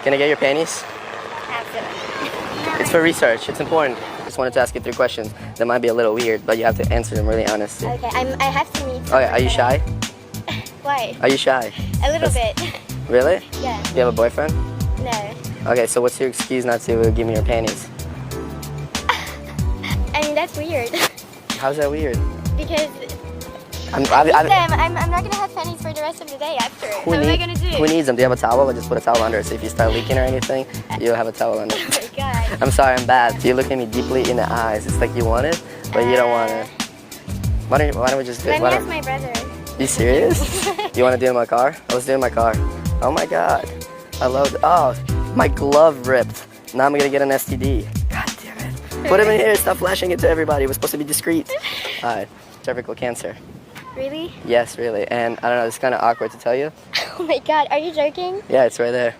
Can I get your panties? Absolutely. It's for research. It's important. Just wanted to ask you 3 questions. That might be a little weird, but you have to answer them really honestly. Okay, I have to meet. Oh yeah, are you shy? Why? Are you shy? A little bit. Really? Yeah. You have a boyfriend? No. Okay, so what's your excuse not to give me your panties? I mean, that's weird. How's that weird? Because I'm not gonna have panties for the rest of the day after. What am I gonna do? Who needs them? Do you have a towel? Or just put a towel under it. So if you start leaking or anything, you'll have a towel under Oh it. my god. I'm sorry, I'm bad. You look at me deeply in the eyes. It's like you want it, but you don't want it. Why don't we just do it? Let me ask my brother. You serious? You want to do it in my car? Let's do it in my car. Oh my god. I love it. Oh, my glove ripped. Now I'm gonna get an STD. God damn it. Put him in here. Stop flashing it to everybody. It was supposed to be discreet. Alright. Cervical cancer. Really? Yes, really. And I don't know, it's kind of awkward to tell you. Oh my god, are you joking? Yeah, it's right there.